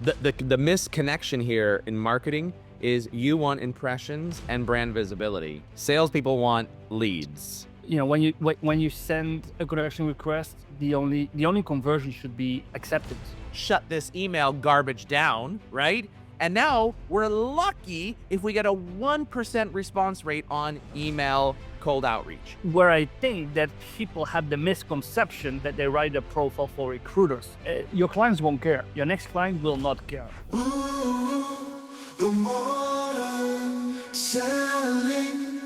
The misconnection here in marketing is you want impressions and brand visibility. Salespeople want leads. When you send a connection request, the only conversion should be accepted. Shut this email garbage down, right? And now we're lucky if we get a 1% response rate on email cold outreach. Where I think that people have the misconception that they write a profile for recruiters. Your clients won't care. Your next client will not care. The Modern Selling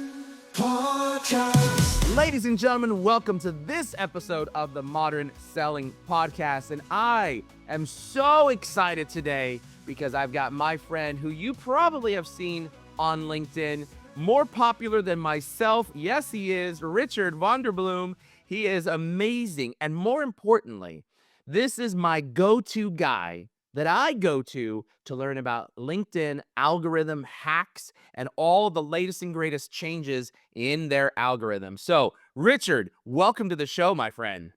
Podcast. Ladies and gentlemen, welcome to this episode of the Modern Selling Podcast. And I am so excited today because I've got my friend who you probably have seen on LinkedIn, more popular than myself. Yes, he is, Richard Blom. He is amazing. And more importantly, this is my go-to guy that I go to learn about LinkedIn algorithm hacks and all the latest and greatest changes in their algorithm. So, Richard, welcome to the show, my friend.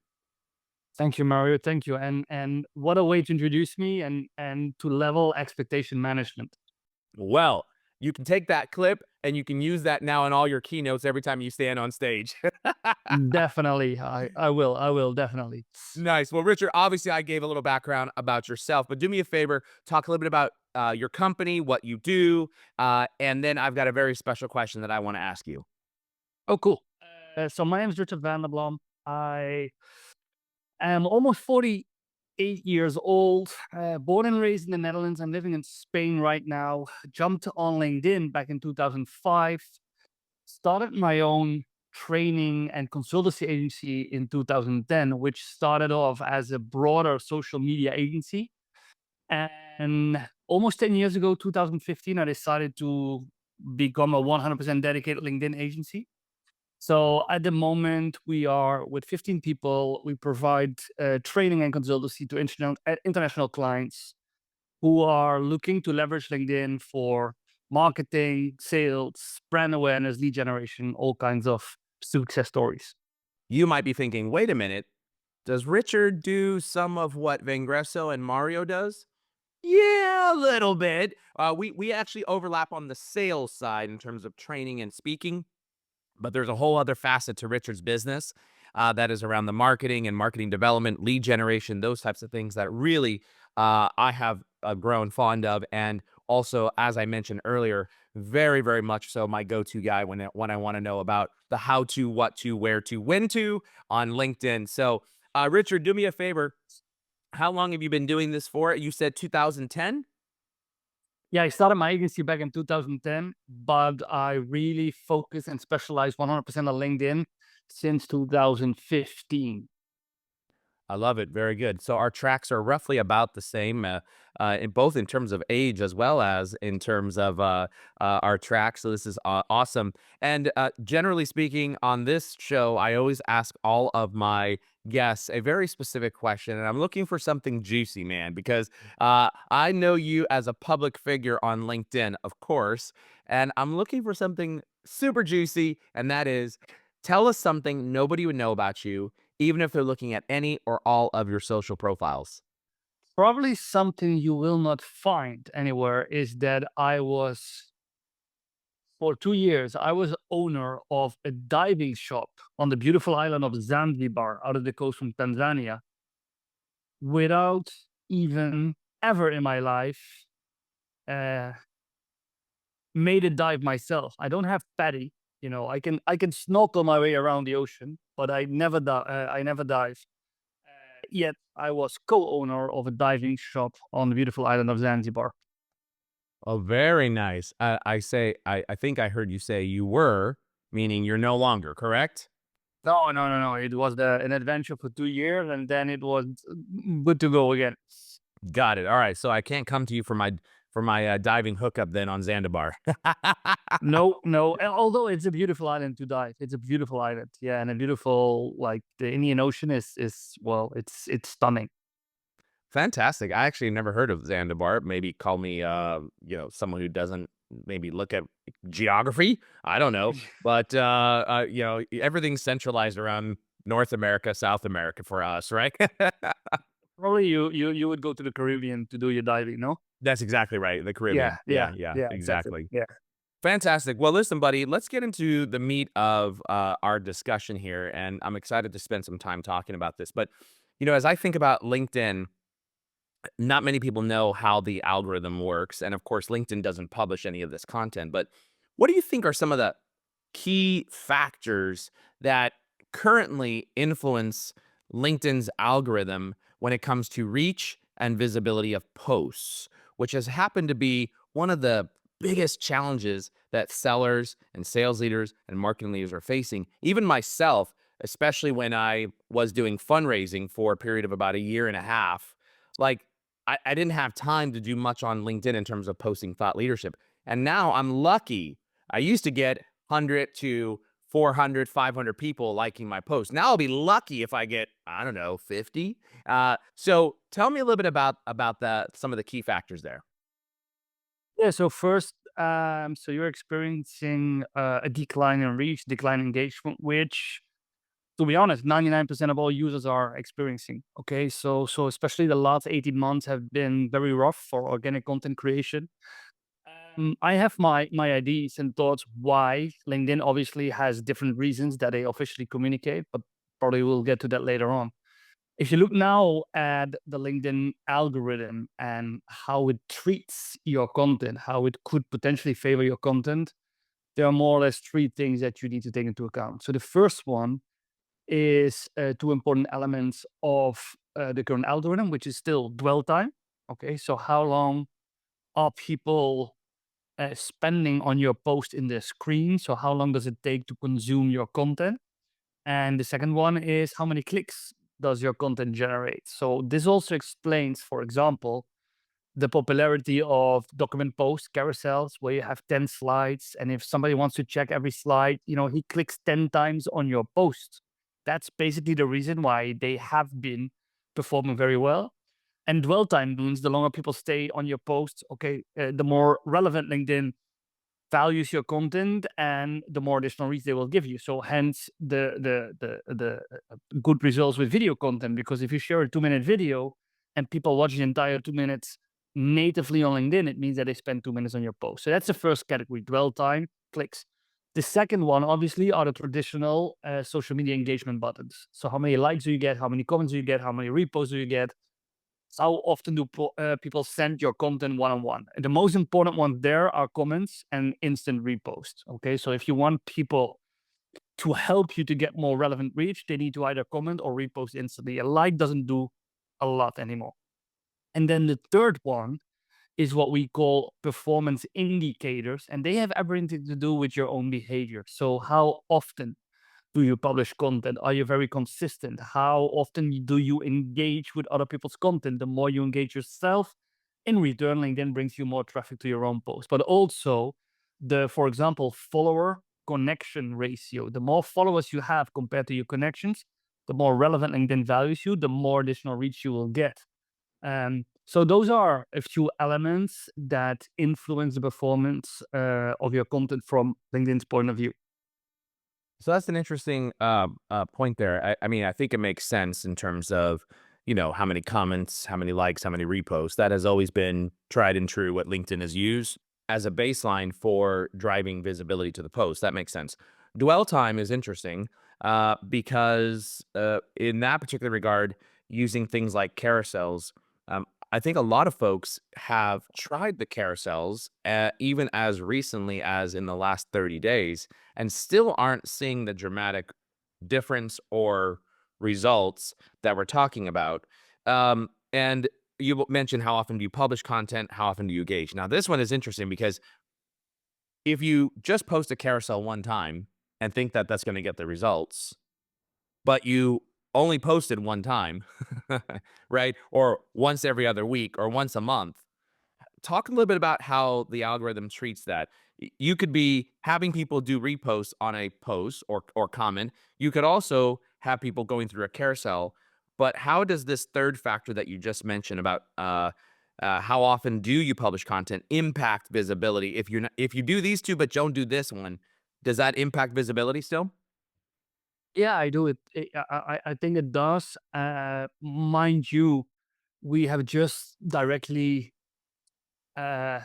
Thank you, Mario. Thank you. And what a way to introduce me and to level expectation management. Well, you can take that clip and you can use that now in all your keynotes every time you stand on stage. Definitely. I will definitely. Nice. Well, Richard, obviously I gave a little background about yourself, but do me a favor, talk a little bit about your company, what you do, and then I've got a very special question that I want to ask you. Oh, cool. So my name is Richard Blom. I am almost 48 years old, born and raised in the Netherlands. I'm living in Spain right now. Jumped on LinkedIn back in 2005. Started my own training and consultancy agency in 2010, which started off as a broader social media agency. And almost 10 years ago, 2015, I decided to become a 100% dedicated LinkedIn agency. So at the moment, we are with 15 people. We provide training and consultancy to international clients who are looking to leverage LinkedIn for marketing, sales, brand awareness, lead generation, all kinds of success stories. You might be thinking, wait a minute, does Richard do some of what Vangresso and Mario does? Yeah, a little bit. We actually overlap on the sales side in terms of training and speaking. But there's a whole other facet to Richard's business that is around the marketing and marketing development, lead generation, those types of things that really I have grown fond of. And also, as I mentioned earlier, very, very much so my go-to guy when I want to know about the how to, what to, where to, when to on LinkedIn. So, Richard, do me a favor. How long have you been doing this for? You said 2010? Yeah, I started my agency back in 2010, but I really focus and specialize 100% on LinkedIn since 2015. I love it. Very good. So our tracks are roughly about the same, in both in terms of age as well as in terms of our tracks. So this is awesome. And generally speaking, on this show, I always ask all of my guests a very specific question, and I'm looking for something juicy, man, because I know you as a public figure on LinkedIn, of course, and I'm looking for something super juicy, and that is, tell us something nobody would know about you even if they're looking at any or all of your social profiles. Probably something you will not find anywhere is that for 2 years, I was owner of a diving shop on the beautiful island of Zanzibar out of the coast from Tanzania without even ever in my life uh, made a dive myself. I don't have paddy. I can snorkel my way around the ocean, but I never dive. Yet I was co-owner of a diving shop on the beautiful island of Zanzibar. Oh, very nice. I think I heard you say you were, meaning you're no longer, correct? No, no, no, no. It was an adventure for 2 years, and then it was good to go again. Got it. All right. So I can't come to you for my diving hookup then on Zanzibar. No, no. Although it's a beautiful island to dive, it's a beautiful island. Yeah, and a beautiful like the Indian Ocean is well, it's stunning. Fantastic. I actually never heard of Zanzibar. Maybe call me, someone who doesn't maybe look at geography. I don't know, but everything's centralized around North America, South America for us, right? Probably you would go to the Caribbean to do your diving, no? That's exactly right. The Yeah, Caribbean. yeah, Yeah, yeah, yeah, exactly. exactly. Yeah. Fantastic. Well, listen, buddy, let's get into the meat of our discussion here. And I'm excited to spend some time talking about this. But, as I think about LinkedIn, not many people know how the algorithm works. And of course, LinkedIn doesn't publish any of this content. But what do you think are some of the key factors that currently influence LinkedIn's algorithm when it comes to reach and visibility of posts, which has happened to be one of the biggest challenges that sellers and sales leaders and marketing leaders are facing? Even myself, especially when I was doing fundraising for a period of about a year and a half, like I didn't have time to do much on LinkedIn in terms of posting thought leadership. And now I'm lucky. I used to get 100 to 400, 500 people liking my post. Now I'll be lucky if I get, I don't know, 50. So tell me a little bit about some of the key factors there. Yeah, so first, so you're experiencing a decline in reach, decline in engagement, which, to be honest, 99% of all users are experiencing. Okay, so especially the last 18 months have been very rough for organic content creation. I have my ideas and thoughts why LinkedIn obviously has different reasons that they officially communicate, but probably we'll get to that later on. If you look now at the LinkedIn algorithm and how it treats your content, how it could potentially favor your content, there are more or less three things that you need to take into account. So the first one is two important elements of the current algorithm, which is still dwell time. Okay, so how long are people spending on your post in the screen? So how long does it take to consume your content? And the second one is how many clicks does your content generate? So this also explains, for example, the popularity of document posts, carousels, where you have 10 slides. And if somebody wants to check every slide, he clicks 10 times on your post. That's basically the reason why they have been performing very well. And dwell time means the longer people stay on your post, okay, the more relevant LinkedIn values your content and the more additional reach they will give you. So hence the good results with video content, because if you share a 2-minute video and people watch the entire 2 minutes natively on LinkedIn, it means that they spend 2 minutes on your post. So that's the first category, dwell time, clicks. The second one, obviously, are the traditional social media engagement buttons. So how many likes do you get? How many comments do you get? How many reposts do you get? How often do people send your content one-on-one? The most important ones there are comments and instant reposts. Okay, so if you want people to help you to get more relevant reach, they need to either comment or repost instantly. A like doesn't do a lot anymore. And then the third one is what we call performance indicators, and they have everything to do with your own behavior. So how often do you publish content? Are you very consistent? How often do you engage with other people's content? The more you engage yourself, in return, LinkedIn brings you more traffic to your own post. But also for example, follower connection ratio. The more followers you have compared to your connections, the more relevant LinkedIn values you, the more additional reach you will get. So those are a few elements that influence the performance of your content from LinkedIn's point of view. So that's an interesting point there. I mean, I think it makes sense in terms of, how many comments, how many likes, how many reposts. That has always been tried and true what LinkedIn has used as a baseline for driving visibility to the post. That makes sense. Dwell time is interesting because in that particular regard, using things like carousels, I think a lot of folks have tried the carousels even as recently as in the last 30 days and still aren't seeing the dramatic difference or results that we're talking about. And you mentioned how often do you publish content? How often do you engage? Now, this one is interesting because if you just post a carousel one time and think that that's going to get the results, but you only posted one time, right? Or once every other week or once a month, talk a little bit about how the algorithm treats that. You could be having people do reposts on a post or comment. You could also have people going through a carousel. But how does this third factor that you just mentioned about how often do you publish content impact visibility? If you do these two but don't do this one, does that impact visibility still? Yeah, I do it. I think it does. Mind you, we have just directly uh,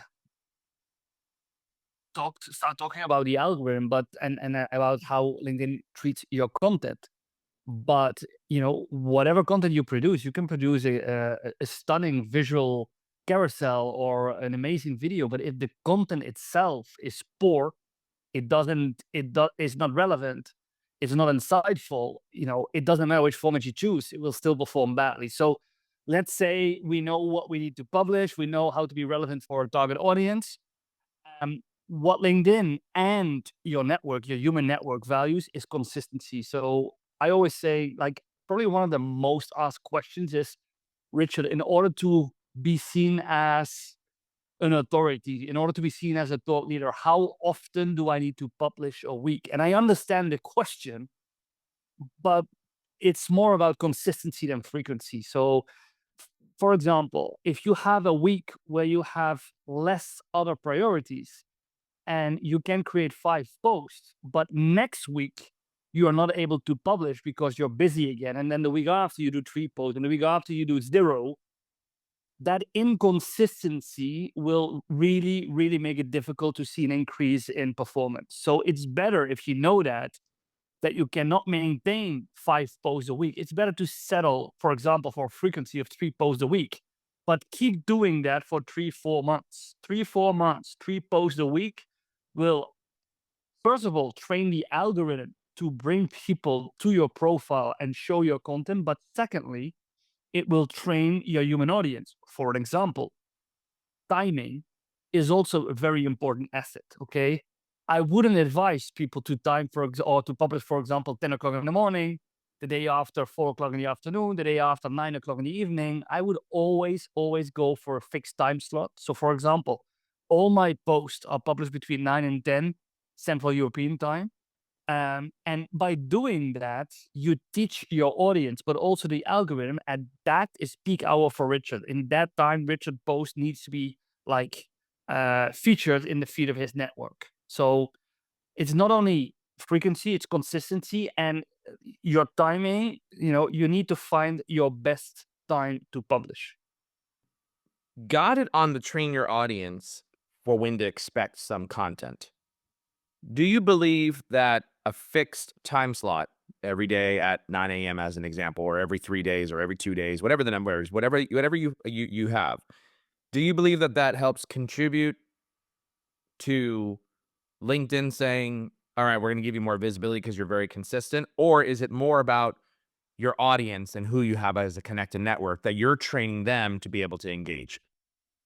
start talking about the algorithm, but and about how LinkedIn treats your content. But whatever content you produce, you can produce a stunning visual carousel or an amazing video. But if the content itself is poor, it's not relevant, it's not insightful, it doesn't matter which format you choose, it will still perform badly. So let's say we know what we need to publish, we know how to be relevant for our target audience. What LinkedIn and your network, your human network values is consistency. So I always say, like, probably one of the most asked questions is, Richard, in order to be seen as an authority, in order to be seen as a thought leader, how often do I need to publish a week? And I understand the question, but it's more about consistency than frequency. So, for example, if you have a week where you have less other priorities and you can create 5 posts, but next week you are not able to publish because you're busy again, and then the week after you do 3 posts, and the week after you do 0, that inconsistency will really, really make it difficult to see an increase in performance. So it's better, if you know that you cannot maintain 5 posts a week, it's better to settle, for example, for a frequency of 3 posts a week, but keep doing that for 3-4 months. 3-4 months, 3 posts a week will, first of all, train the algorithm to bring people to your profile and show your content. But secondly, it will train your human audience. For an example, timing is also a very important asset. Okay. I wouldn't advise people to time or to publish, for example, 10 o'clock in the morning, the day after 4 o'clock in the afternoon, the day after 9 o'clock in the evening. I would always, always go for a fixed time slot. So, for example, all my posts are published between 9 and 10 Central European time. And by doing that, you teach your audience, but also the algorithm, and that is peak hour for Richard. In that time, Richard post needs to be like featured in the feed of his network. So it's not only frequency, it's consistency and your timing. You need to find your best time to publish. Got it on the train your audience for when to expect some content. Do you believe that a fixed time slot every day at 9 a.m. as an example, or every 3 days or every 2 days, whatever the number is, whatever you have, do you believe that that helps contribute to LinkedIn saying, all right, we're going to give you more visibility because you're very consistent? Or is it more about your audience and who you have as a connected network that you're training them to be able to engage?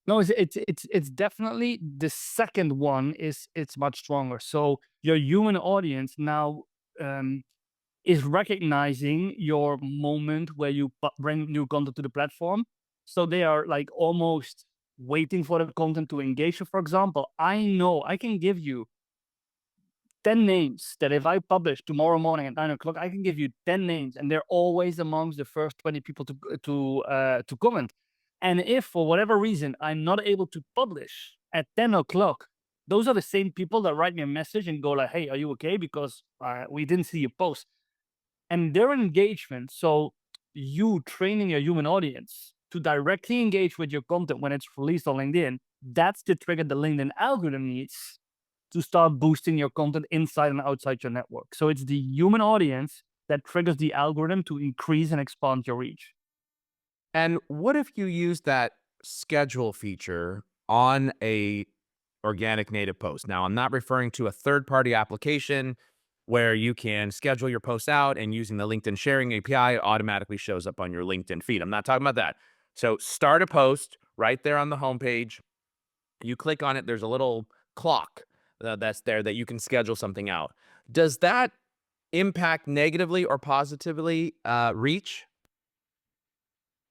No, it's definitely the second one. It's much stronger. So your human audience now is recognizing your moment where you bring new content to the platform. So they are like almost waiting for the content to engage. So for example, I know I can give you 10 names that if I publish tomorrow morning at 9 o'clock, I can give you 10 names, and they're always amongst the first 20 people to comment. And if for whatever reason I'm not able to publish at 10 o'clock, those are the same people that write me a message and go like, "Hey, are you okay? Because we didn't see your post." And their engagement. So you training your human audience to directly engage with your content when it's released on LinkedIn, that's the trigger the LinkedIn algorithm needs to start boosting your content inside and outside your network. So it's the human audience that triggers the algorithm to increase and expand your reach. And what if you use that schedule feature on a organic native post? Now, I'm not referring to a third-party application where you can schedule your posts out and using the LinkedIn sharing API, it automatically shows up on your LinkedIn feed. I'm not talking about that. So start a post right there on the homepage. You click on it, there's a little clock that's there that you can schedule something out. Does that impact negatively or positively reach?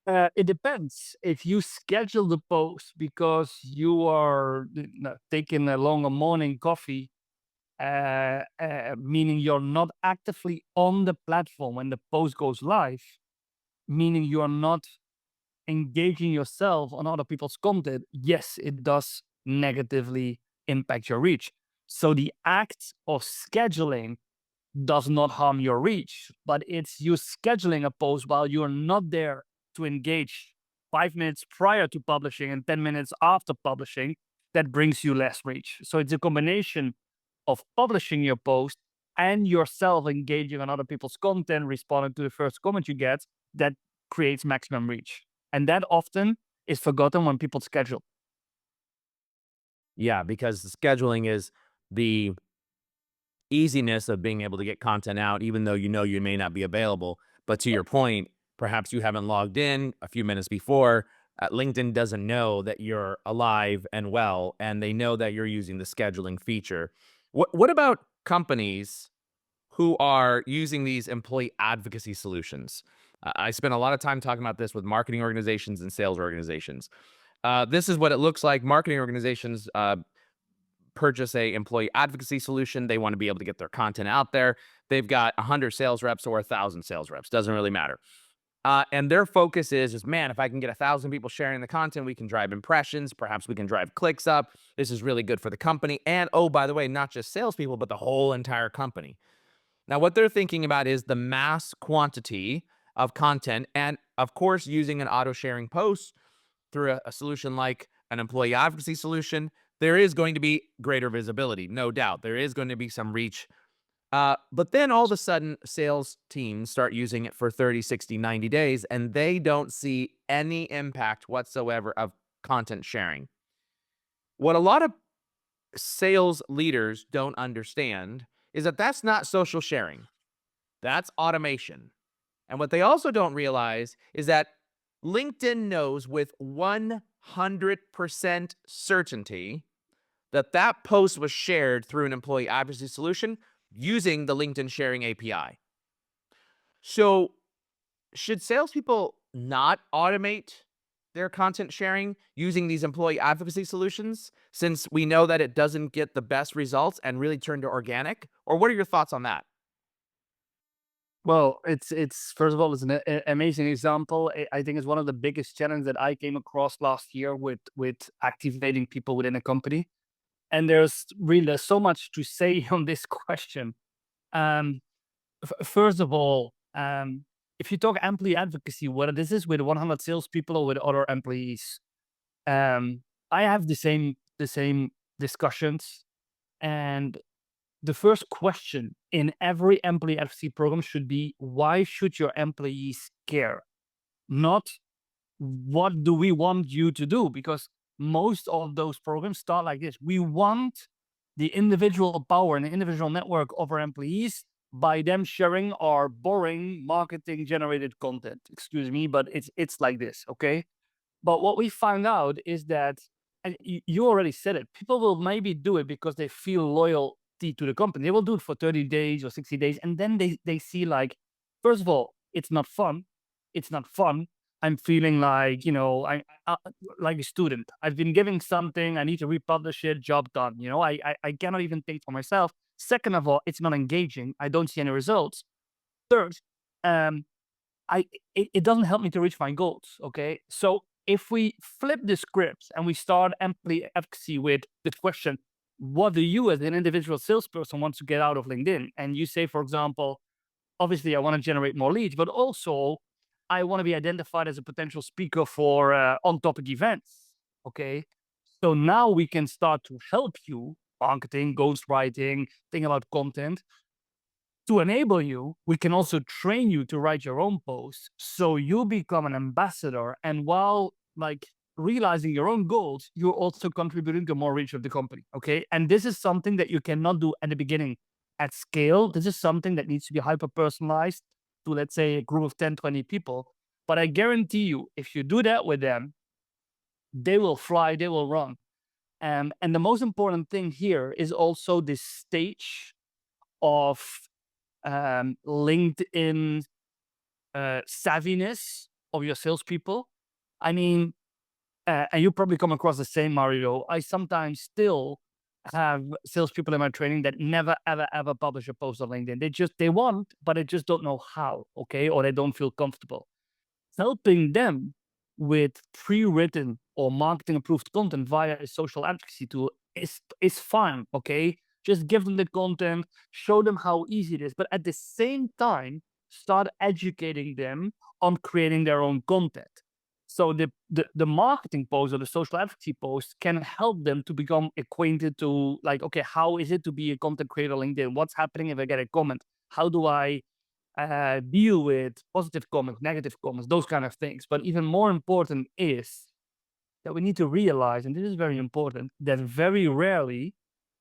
It depends. If you schedule the post because you are taking a longer morning coffee, meaning you're not actively on the platform when the post goes live, meaning you are not engaging yourself on other people's content, yes, it does negatively impact your reach. So the act of scheduling does not harm your reach, but it's you scheduling a post while you're not there to engage 5 minutes prior to publishing and 10 minutes after publishing, that brings you less reach. So it's a combination of publishing your post and yourself engaging on other people's content, responding to the first comment you get, that creates maximum reach. And that often is forgotten when people schedule. Yeah, because the scheduling is the easiness of being able to get content out, even though you know you may not be available. But to your point, perhaps you haven't logged in a few minutes before. LinkedIn doesn't know that you're alive and well, and they know that you're using the scheduling feature. What about companies who are using these employee advocacy solutions? I spent a lot of time talking about this with marketing organizations and sales organizations. This is what it looks like. Marketing organizations purchase a employee advocacy solution. They want to be able to get their content out there. They've got 100 sales reps or 1,000 sales reps. Doesn't really matter. And their focus is, man, if I can get 1,000 people sharing the content, we can drive impressions. Perhaps we can drive clicks up. This is really good for the company. And oh, by the way, not just salespeople, but the whole entire company. Now, what they're thinking about is the mass quantity of content. And of course, using an auto sharing post through a solution like an employee advocacy solution, there is going to be greater visibility, no doubt. There is going to be some reach. But then all of a sudden, sales teams start using it for 30, 60, 90 days, and they don't see any impact whatsoever of content sharing. What a lot of sales leaders don't understand is that that's not social sharing, that's automation. And what they also don't realize is that LinkedIn knows with 100% certainty that that post was shared through an employee advocacy solution using the LinkedIn sharing API. So, should salespeople not automate their content sharing using these employee advocacy solutions since we know that it doesn't get the best results and really turn to organic? Or what are your thoughts on that? Well, it's first of all, it's an amazing example. I think it's one of the biggest challenges that I came across last year with activating people within a company. And there's so much to say on this question. Um, First of all, if you talk employee advocacy, whether this is with 100 salespeople or with other employees, um, I have the same discussions. And the first question in every employee advocacy program should be, why should your employees care? Not what do we want you to do? Because most of those programs start like this. We want the individual power and the individual network of our employees by them sharing our boring marketing generated content. Excuse me, but it's like this, okay? But what we found out is that, and you already said it, people will maybe do it because they feel loyalty to the company. They will do it for 30 days or 60 days. And then they see, like, first of all, it's not fun. It's not fun. I'm feeling like, I like a student. I've been giving something. I need to republish it. Job done. I cannot even think for myself. Second of all, it's not engaging. I don't see any results. Third, um, it doesn't help me to reach my goals. Okay, so if we flip the script and we start employee advocacy with the question, what do you as an individual salesperson want to get out of LinkedIn? And you say, for example, obviously I want to generate more leads, but also I want to be identified as a potential speaker for on topic events. Okay, so now we can start to help you marketing, ghostwriting, think about content. To enable you, we can also train you to write your own posts so you become an ambassador. And while, like, realizing your own goals, you're also contributing to more reach of the company. Okay. And this is something that you cannot do at the beginning at scale. This is something that needs to be hyper personalized to, let's say, a group of 10, 20 people. But I guarantee you, if you do that with them, they will fly, they will run. And the most important thing here is also this stage of LinkedIn savviness of your salespeople. I mean, and you probably come across the same, Mario. I sometimes still have salespeople in my training that never, ever, ever publish a post on LinkedIn. They want, but they just don't know how, okay, or they don't feel comfortable. Helping them with pre-written or marketing approved content via a social advocacy tool is fine, okay? Just give them the content, show them how easy it is, but at the same time, start educating them on creating their own content. So the marketing post or the social advocacy post can help them to become acquainted to, like, okay, how is it to be a content creator on LinkedIn? What's happening if I get a comment? How do I deal with positive comments, negative comments, those kind of things? But even more important is that we need to realize, and this is very important, that very rarely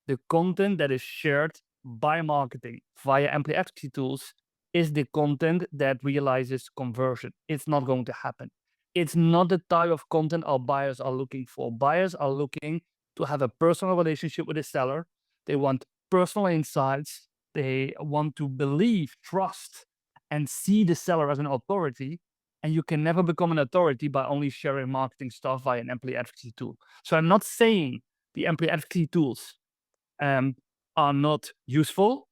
the content that is shared by marketing via Ampli advocacy tools is the content that realizes conversion. It's not going to happen. It's not the type of content our buyers are looking for. Buyers are looking to have a personal relationship with the seller. They want personal insights. They want to believe, trust, and see the seller as an authority. And you can never become an authority by only sharing marketing stuff via an employee advocacy tool. So I'm not saying the employee advocacy tools are not useful,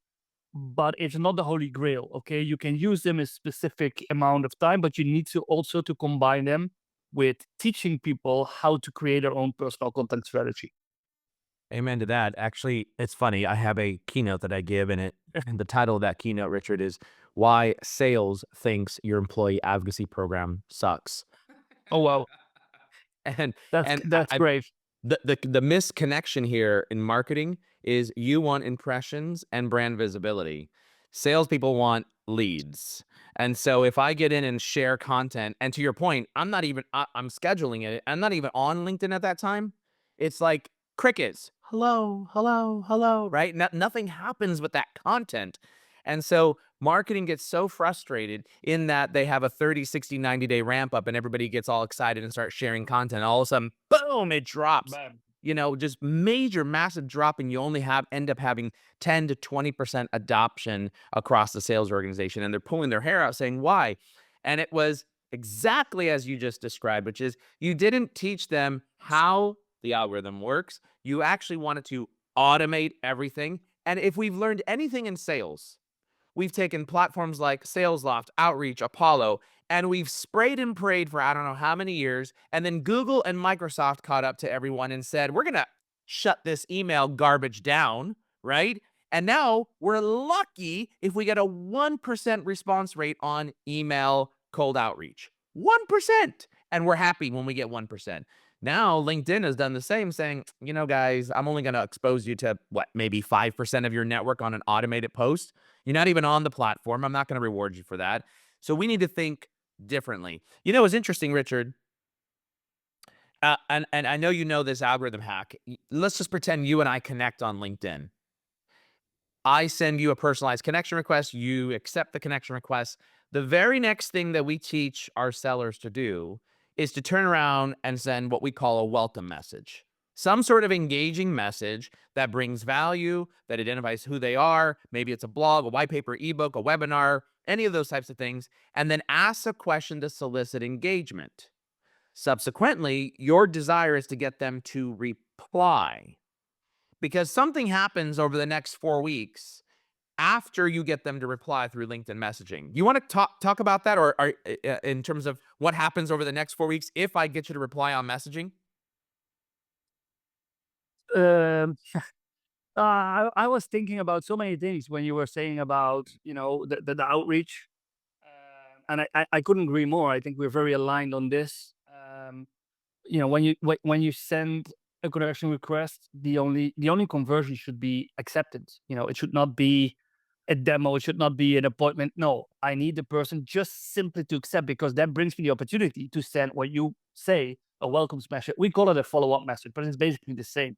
but it's not the holy grail. Okay, you can use them a specific amount of time, but you need to also to combine them with teaching people how to create their own personal content strategy. Amen to that. Actually, it's funny. I have a keynote that I give, and and the title of that keynote, Richard, is "Why Sales Thinks Your Employee Advocacy Program Sucks." Oh wow, And that's and that's great. the misconnection here in marketing is you want impressions and brand visibility. Salespeople want leads. And so if I get in and share content, and to your point, I'm scheduling it. I'm not even on LinkedIn at that time. It's like crickets. Hello, hello, hello, right? Nothing happens with that content. And so marketing gets so frustrated in that they have a 30, 60, 90-day ramp up and everybody gets all excited and starts sharing content. All of a sudden, boom, it drops. Bam. Just major, massive drop, and you only end up having 10 to 20% adoption across the sales organization. And they're pulling their hair out saying, why? And it was exactly as you just described, which is you didn't teach them how the algorithm works. You actually wanted to automate everything. And if we've learned anything in sales, we've taken platforms like SalesLoft, Outreach, Apollo, and we've sprayed and prayed for I don't know how many years. And then Google and Microsoft caught up to everyone and said, we're going to shut this email garbage down, right? And now we're lucky if we get a 1% response rate on email cold outreach. 1%. And we're happy when we get 1%. Now, LinkedIn has done the same, saying, guys, I'm only going to expose you to maybe 5% of your network on an automated post. You're not even on the platform. I'm not going to reward you for that. So we need to think differently. It's interesting, Richard. And I know you know this algorithm hack. Let's just pretend you and I connect on LinkedIn. I send you a personalized connection request. You accept the connection request. The very next thing that we teach our sellers to do is to turn around and send what we call a welcome message. Some sort of engaging message that brings value, that identifies who they are. Maybe it's a blog, a white paper, ebook, a webinar, any of those types of things, and then ask a question to solicit engagement. Subsequently, your desire is to get them to reply because something happens over the next 4 weeks after you get them to reply through LinkedIn messaging. You want to talk about that, or in terms of what happens over the next 4 weeks if I get you to reply on messaging? Um, I was thinking about so many things when you were saying about the outreach, and I couldn't agree more. I think we're very aligned on this. When you send a connection request, the only conversion should be acceptance. It should not be a demo. It should not be an appointment. No, I need the person just simply to accept, because that brings me the opportunity to send what you say, a welcome message. We call it a follow-up message, but it's basically the same.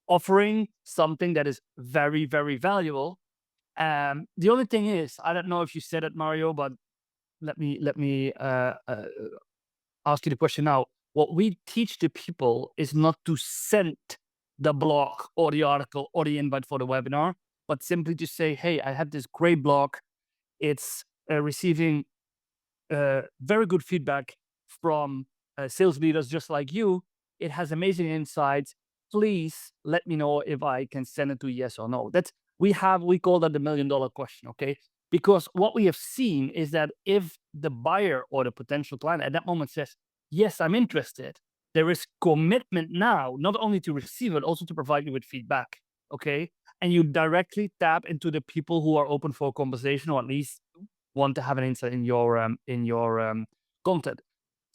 Offering something that is very, very valuable. The only thing is, I don't know if you said it, Mario, but let me ask you the question now. What we teach the people is not to send the blog or the article or the invite for the webinar, but simply to say, hey, I have this great blog. It's receiving very good feedback from sales leaders just like you. It has amazing insights. Please let me know if I can send it to yes or no. We call that the $1,000,000 question, okay? Because what we have seen is that if the buyer or the potential client at that moment says, yes, I'm interested, there is commitment now, not only to receive it, also to provide you with feedback, okay? And you directly tap into the people who are open for a conversation, or at least want to have an insight in your content.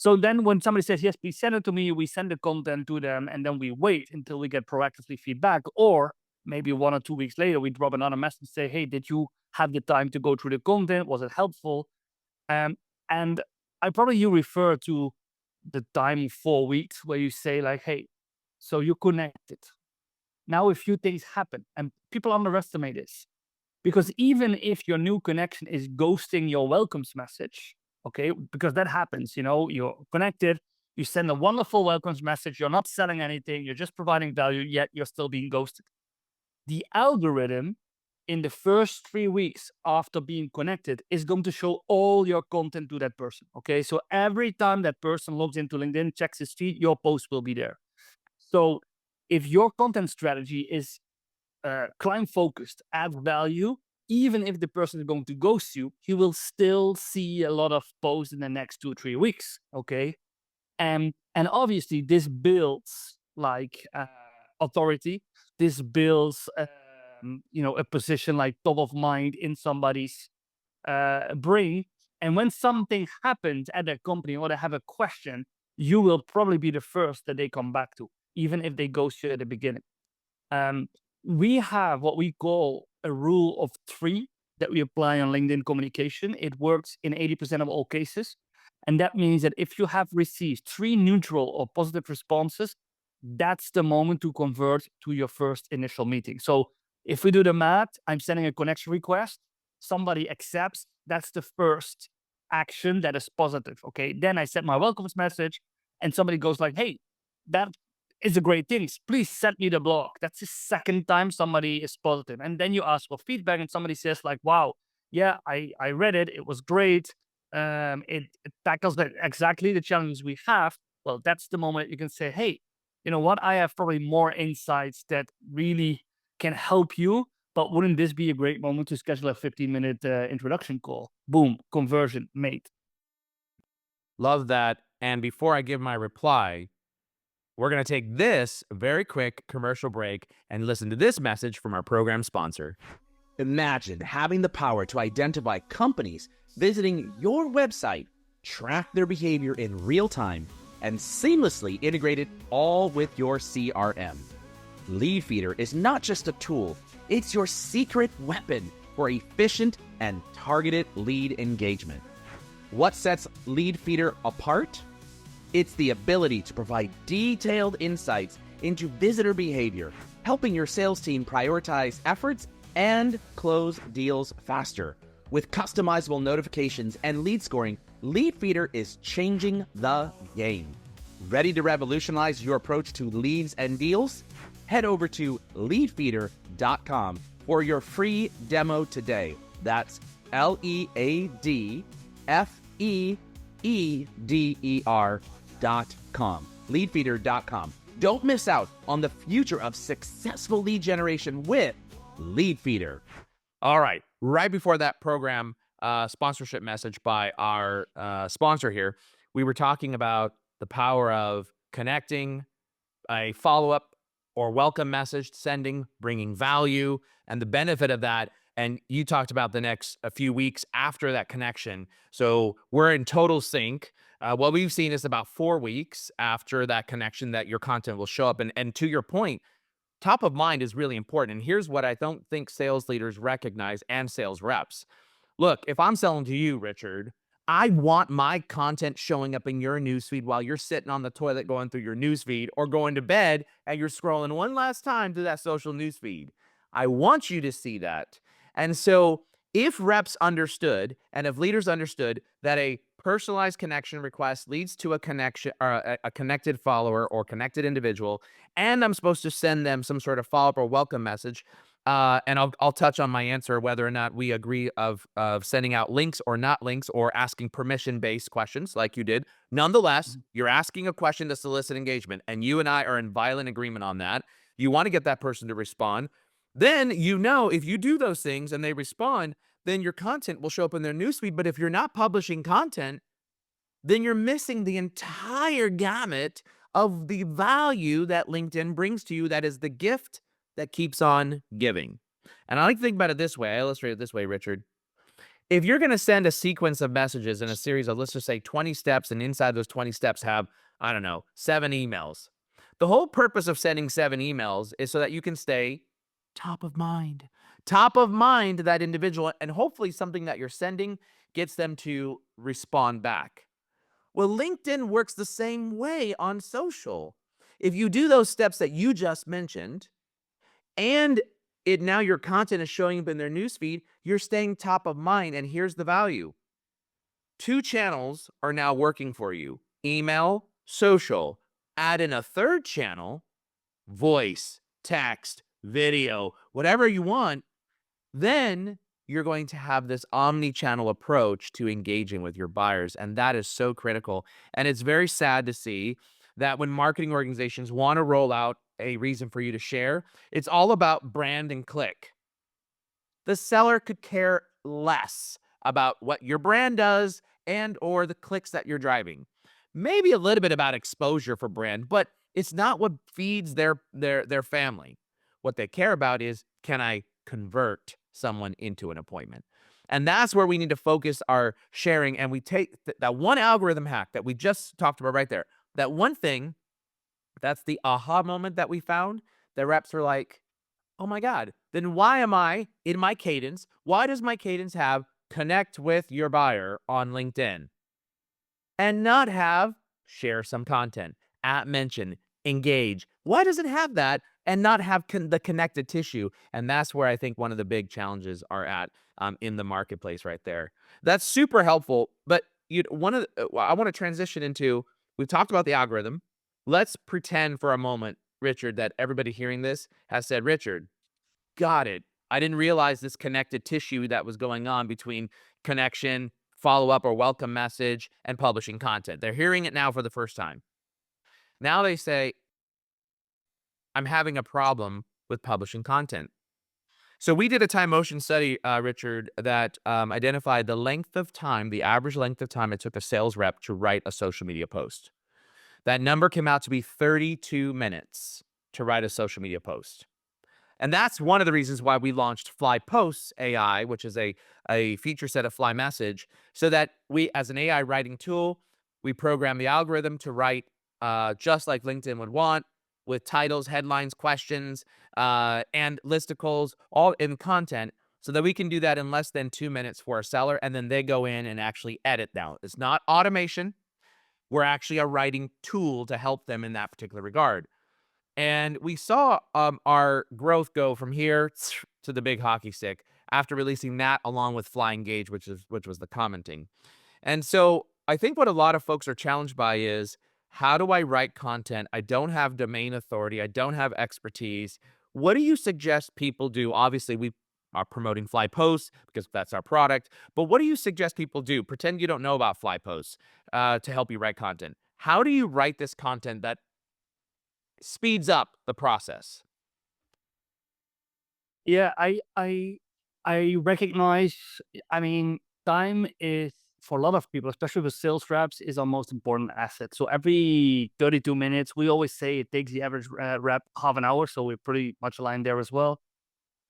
So then when somebody says, yes, please send it to me, we send the content to them, and then we wait until we get proactively feedback. Or maybe 1 or 2 weeks later, we drop another message and say, hey, did you have the time to go through the content? Was it helpful? And I probably you refer to the time 4 weeks where you say like, hey, so you connected. Now a few things happen, and people underestimate this. Because even if your new connection is ghosting your welcomes message, okay, because that happens, you're connected, you send a wonderful welcomes message, you're not selling anything, you're just providing value, yet you're still being ghosted. The algorithm in the first 3 weeks after being connected is going to show all your content to that person. Okay. So every time that person logs into LinkedIn, checks his feed, your post will be there. So if your content strategy is client focused, add value, even if the person is going to ghost you, he will still see a lot of posts in the next 2 or 3 weeks. Okay. And obviously, this builds like authority. This builds, a position like top of mind in somebody's brain. And when something happens at their company or they have a question, you will probably be the first that they come back to, even if they ghost you at the beginning. Um, we have what we call a rule of three that we apply on LinkedIn communication. It works in 80% of all cases. And that means that if you have received 3 neutral or positive responses, that's the moment to convert to your first initial meeting. So if we do the math, I'm sending a connection request, somebody accepts, that's the first action that is positive. Okay. Then I send my welcomes message and somebody goes like, hey, that is a great thing. Please send me the blog. That's the second time somebody is positive. And then you ask for feedback and somebody says like, wow, yeah, I read it. It was great. It tackles exactly the challenges we have. Well, that's the moment you can say, hey, you know what? I have probably more insights that really can help you. But wouldn't this be a great moment to schedule a 15-minute introduction call? Boom, conversion made. Love that. And before I give my reply, we're going to take this very quick commercial break and listen to this message from our program sponsor. Imagine having the power to identify companies visiting your website, track their behavior in real time, and seamlessly integrate it all with your CRM. Leadfeeder is not just a tool, it's your secret weapon for efficient and targeted lead engagement. What sets Leadfeeder apart? It's the ability to provide detailed insights into visitor behavior, helping your sales team prioritize efforts and close deals faster. With customizable notifications and lead scoring, Leadfeeder is changing the game. Ready to revolutionize your approach to leads and deals? Head over to leadfeeder.com for your free demo today. That's LeadFeeder.com. Leadfeeder.com. Don't miss out on the future of successful lead generation with Leadfeeder. All right. Right before that program sponsorship message by our sponsor here, we were talking about the power of connecting, a follow-up or welcome message sending, bringing value, and the benefit of that. And you talked about the next a few weeks after that connection. So we're in total sync. What we've seen is about 4 weeks after that connection that your content will show up. And to your point, top of mind is really important. And here's what I don't think sales leaders recognize and sales reps. Look, if I'm selling to you, Richard, I want my content showing up in your newsfeed while you're sitting on the toilet going through your newsfeed or going to bed and you're scrolling one last time to that social newsfeed. I want you to see that. And so if reps understood and if leaders understood that a personalized connection request leads to a connection or a connected follower or connected individual, and I'm supposed to send them some sort of follow-up or welcome message, and I'll touch on my answer whether or not we agree of sending out links or not links or asking permission-based questions like you did. Nonetheless, you're asking a question to solicit engagement, and you and I are in violent agreement on that. You want to get that person to respond. Then if you do those things and they respond, then your content will show up in their newsfeed. But if you're not publishing content, then you're missing the entire gamut of the value that LinkedIn brings to you. That is the gift that keeps on giving. And I like to think about it this way. I illustrate it this way, Richard. If you're going to send a sequence of messages in a series of, let's just say 20 steps, and inside those 20 steps have, I don't know, 7 emails. The whole purpose of sending 7 emails is so that you can stay top of mind. Top of mind to that individual, and hopefully something that you're sending gets them to respond back. Well, LinkedIn works the same way on social. If you do those steps that you just mentioned, and now your content is showing up in their newsfeed, you're staying top of mind. And here's the value: 2 channels are now working for you: email, social. Add in a third channel, voice, text, video, whatever you want. Then you're going to have this omni-channel approach to engaging with your buyers. And that is so critical. And it's very sad to see that when marketing organizations want to roll out a reason for you to share, it's all about brand and click. The seller could care less about what your brand does and or the clicks that you're driving. Maybe a little bit about exposure for brand, but it's not what feeds their family. What they care about is, can I convert someone into an appointment? And that's where we need to focus our sharing. And we take that one algorithm hack that we just talked about right there. That one thing, that's the aha moment that we found. The reps were like, oh my God, then why am I in my cadence? Why does my cadence have connect with your buyer on LinkedIn and not have share some content, at mention, engage? Why does it have that and not have the connected tissue? And that's where I think one of the big challenges are at in the marketplace right there. That's super helpful. But I want to transition into, we've talked about the algorithm. Let's pretend for a moment, Richard, that everybody hearing this has said, Richard, got it. I didn't realize this connected tissue that was going on between connection, follow-up or welcome message, and publishing content. They're hearing it now for the first time. Now they say, I'm having a problem with publishing content. So we did a time motion study, Richard, that identified the length of time, the average length of time it took a sales rep to write a social media post. That number came out to be 32 minutes to write a social media post. And that's one of the reasons why we launched Fly Posts AI, which is a feature set of Fly Message, so that we, as an AI writing tool, we program the algorithm to write just like LinkedIn would want, with titles, headlines, questions, and listicles, all in content, so that we can do that in less than 2 minutes for a seller, and then they go in and actually edit now. It's not automation. We're actually a writing tool to help them in that particular regard. And we saw our growth go from here to the big hockey stick after releasing that, along with Fly Engage, which was the commenting. And so I think what a lot of folks are challenged by is, how do I write content? I don't have domain authority. I don't have expertise. What do you suggest people do? Obviously, we are promoting Fly Posts because that's our product. But what do you suggest people do? Pretend you don't know about Fly Posts to help you write content. How do you write this content that speeds up the process? Yeah, I recognize. I mean, time is, for a lot of people, especially with sales reps, is our most important asset. So every 32 minutes, we always say it takes the average rep half an hour. So we're pretty much aligned there as well.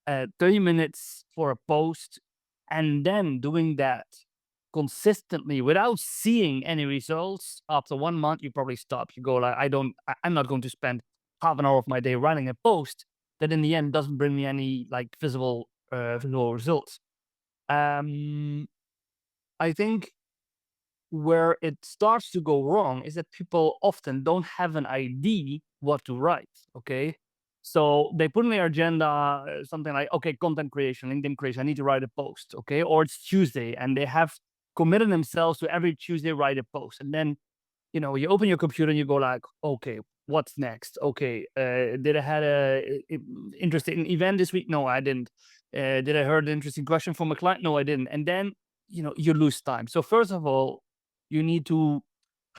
30 minutes for a post, and then doing that consistently without seeing any results. After 1 month, you probably stop. You go like, I'm not going to spend half an hour of my day writing a post that in the end doesn't bring me any like visible results. I think where it starts to go wrong is that people often don't have an idea what to write. Okay. So they put in their agenda something like, okay, content creation, LinkedIn creation, I need to write a post. Okay. Or it's Tuesday and they have committed themselves to every Tuesday write a post. And then, you open your computer and you go like, okay, what's next? Okay. Did I had a interesting event this week? No, I didn't. Did I heard an interesting question from a client? No, I didn't. And then, you lose time. So first of all, you need to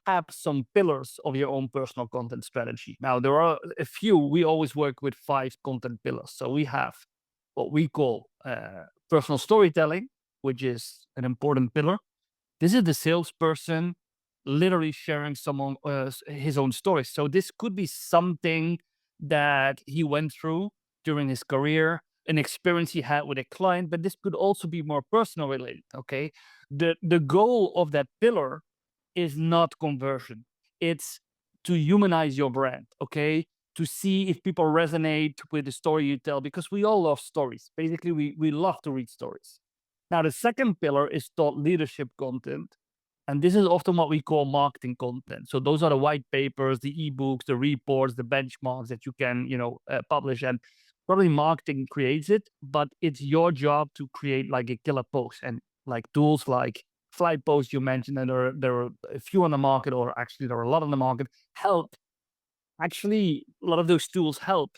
have some pillars of your own personal content strategy. Now, there are a few. We always work with 5 content pillars. So we have what we call personal storytelling, which is an important pillar. This is the salesperson literally sharing someone his own story. So this could be something that he went through during his career. an experience he had with a client, but this could also be more personal related. Okay. The goal of that pillar is not conversion. It's to humanize your brand. Okay. To see if people resonate with the story you tell, because we all love stories. Basically, we love to read stories. Now, the second pillar is thought leadership content. And this is often what we call marketing content. So those are the white papers, the ebooks, the reports, the benchmarks that you can, publish. And probably marketing creates it, but it's your job to create like a killer post. And like tools like Flight Post you mentioned, and there are a few on the market, or actually there are a lot on the market, help. Actually, a lot of those tools help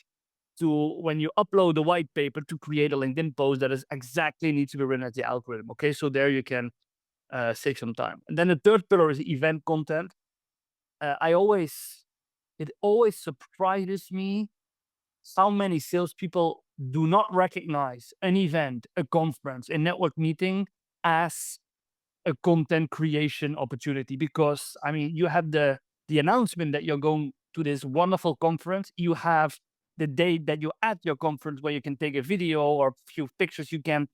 to, when you upload the white paper, to create a LinkedIn post that is exactly needs to be written as the algorithm. Okay, so there you can save some time. And then the third pillar is event content. It always surprises me how many salespeople do not recognize an event, a conference, a network meeting as a content creation opportunity. Because I mean, you have the announcement that you're going to this wonderful conference. You have the date that you're at your conference, where you can take a video or a few pictures. You can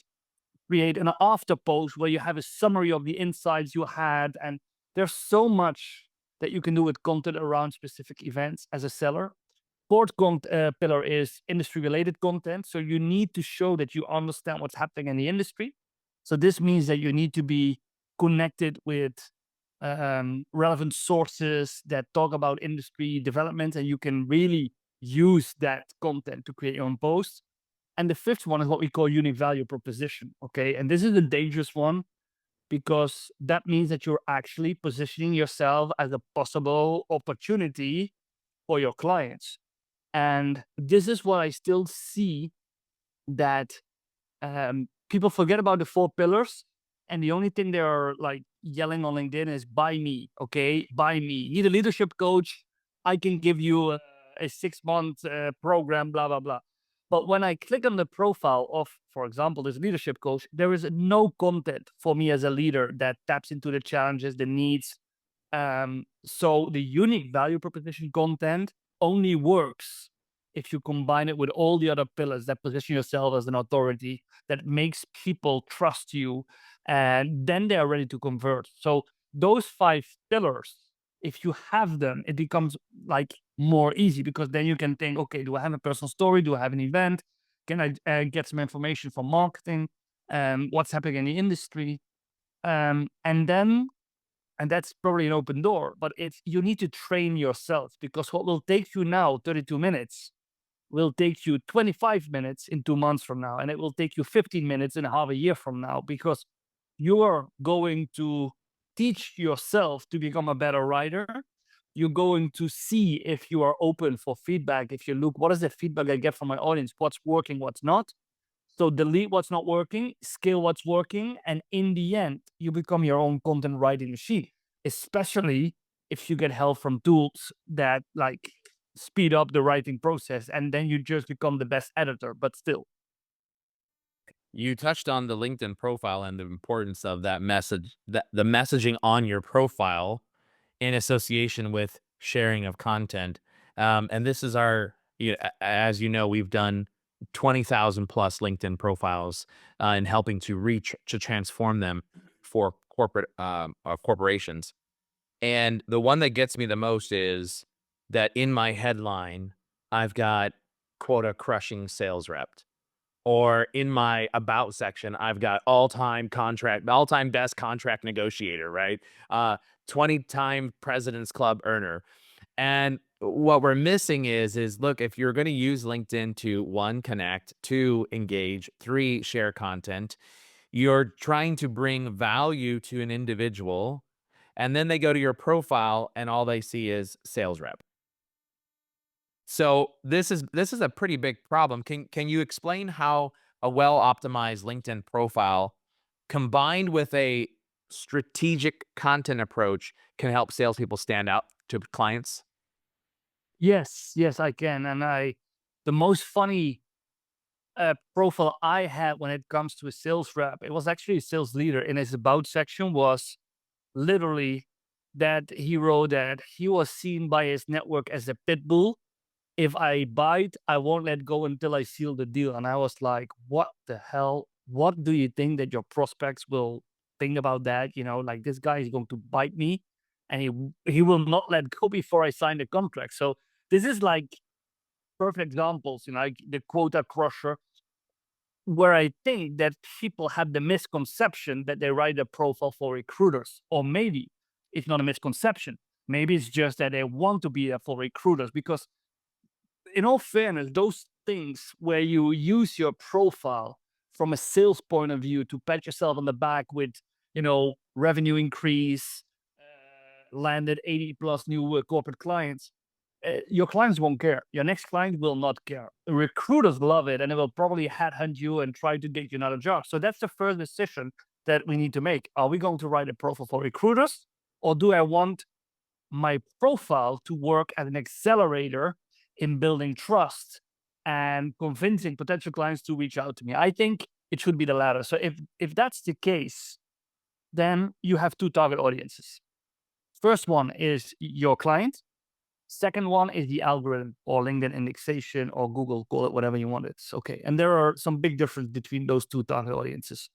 create an after post where you have a summary of the insights you had. And there's so much that you can do with content around specific events as a seller. Fourth pillar is industry related content. So you need to show that you understand what's happening in the industry. So this means that you need to be connected with relevant sources that talk about industry developments, and you can really use that content to create your own posts. And the fifth one is what we call unique value proposition. Okay. And this is a dangerous one, because that means that you're actually positioning yourself as a possible opportunity for your clients. And this is what I still see, that people forget about the four pillars. And the only thing they're like yelling on LinkedIn is buy me. Okay. Buy me. Need a leadership coach? I can give you a 6-month program, blah, blah, blah. But when I click on the profile of, for example, this leadership coach, there is no content for me as a leader that taps into the challenges, the needs. So the unique value proposition content only works if you combine it with all the other pillars that position yourself as an authority, that makes people trust you, and then they are ready to convert. So those 5 pillars, if you have them, it becomes like more easy, because then you can think, okay, do I have a personal story? Do I have an event? Can I get some information from marketing? What's happening in the industry? And that's probably an open door, but it's, you need to train yourself, because what will take you now 32 minutes will take you 25 minutes in 2 months from now, and it will take you 15 minutes in half a year from now, because you are going to teach yourself to become a better writer. You're going to see if you are open for feedback. If you look, what is the feedback I get from my audience? What's working, what's not? So delete what's not working, scale what's working, and in the end, you become your own content writing machine, especially if you get help from tools that like speed up the writing process, and then you just become the best editor. But still, You touched on the LinkedIn profile and the importance of that message, that the messaging on your profile in association with sharing of content. And this is our, as you know, we've done 20,000 plus LinkedIn profiles in helping to reach, to transform them for corporations. And the one that gets me the most is that in my headline, I've got quota crushing sales rep, or in my about section, I've got all-time best contract negotiator, right? 20-time President's Club earner. And what we're missing is look, if you're going to use LinkedIn to 1, connect, 2, engage, 3, share content, you're trying to bring value to an individual, and then they go to your profile and all they see is sales rep. So this is a pretty big problem. Can you explain how a well-optimized LinkedIn profile combined with a strategic content approach can help salespeople stand out to clients? yes, I can. And the most funny profile I had when it comes to a sales rep, it was actually a sales leader. In his about section was literally that he wrote that he was seen by his network as a pit bull, if I bite, I won't let go until I seal the deal. And I was like, what the hell? What do you think that your prospects will think about that? Like, this guy is going to bite me, and he will not let go before I sign the contract. So this is like perfect examples, like the quota crusher, where I think that people have the misconception that they write a profile for recruiters. Or maybe it's not a misconception. Maybe it's just that they want to be there for recruiters. Because in all fairness, those things where you use your profile from a sales point of view to pat yourself on the back with, revenue increase, landed 80 plus new corporate clients, your clients won't care. Your next client will not care. Recruiters love it, and they will probably headhunt you and try to get you another job. So that's the first decision that we need to make. Are we going to write a profile for recruiters, or do I want my profile to work as an accelerator in building trust and convincing potential clients to reach out to me? I think it should be the latter. So if that's the case, then you have two target audiences. First one is your client. Second one is the algorithm or LinkedIn indexation or Google, call it whatever you want. It's okay. And there are some big differences between those two target audiences.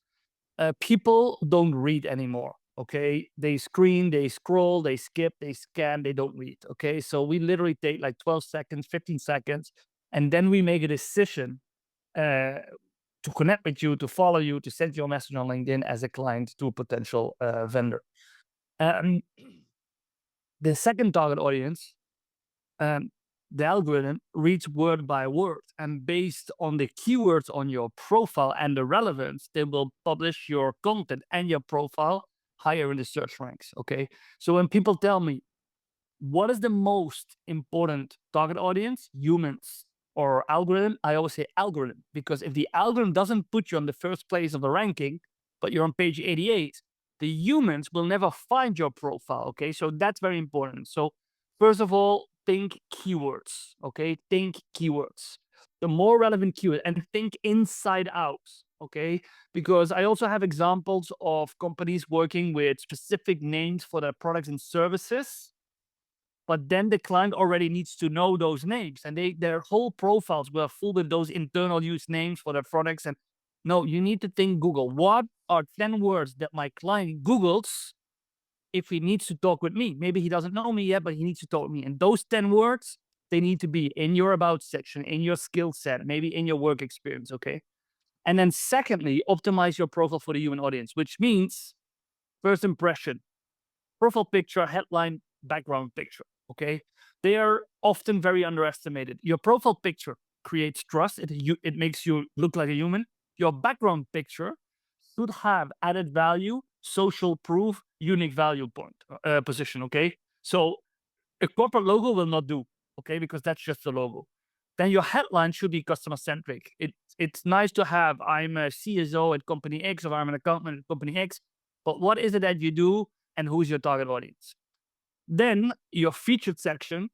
People don't read anymore. Okay. They screen, they scroll, they skip, they scan, they don't read. Okay. So we literally take like 12 seconds, 15 seconds, and then we make a decision to connect with you, to follow you, to send you a message on LinkedIn as a client to a potential vendor. Um, the second target audience, um, the algorithm reads word by word, and based on the keywords on your profile and the relevance, they will publish your content and your profile higher in the search ranks. Okay. So when people tell me what is the most important target audience, humans or algorithm, I always say algorithm, because if the algorithm doesn't put you on the first place of the ranking, but you're on page 88, the humans will never find your profile. Okay. So that's very important. So first of all, think keywords. Okay. Think keywords. The more relevant keyword, and think inside out. Okay. Because I also have examples of companies working with specific names for their products and services, but then the client already needs to know those names, and their whole profiles were full with those internal use names for their products. And no, you need to think Google. What are 10 words that my client Googles if he needs to talk with me? Maybe he doesn't know me yet, but he needs to talk with me. And those 10 words, they need to be in your about section, in your skill set, maybe in your work experience. Okay. And then secondly, optimize your profile for the human audience, which means first impression, profile picture, headline, background picture. Okay. They are often very underestimated. Your profile picture creates trust. It makes you look like a human. Your background picture should have added value, social proof, unique value point position. Okay. So a corporate logo will not do. Okay. Because that's just a logo. Then your headline should be customer centric. It's nice to have, I'm a CSO at company X, or I'm an accountant at company X, but what is it that you do, and who's your target audience? Then your featured section,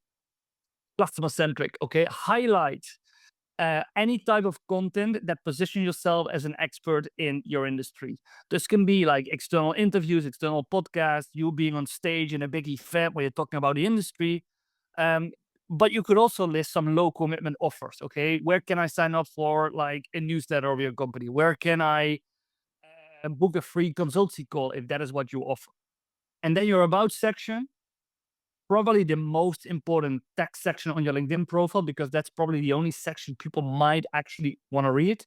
customer centric. Okay. Highlight any type of content that position yourself as an expert in your industry. This can be like external interviews, external podcasts, you being on stage in a big event where you're talking about the industry. But you could also list some low commitment offers. Okay. Where can I sign up for like a newsletter of your company? Where can I book a free consultancy call if that is what you offer? And then your about section, probably the most important text section on your LinkedIn profile, because that's probably the only section people might actually want to read.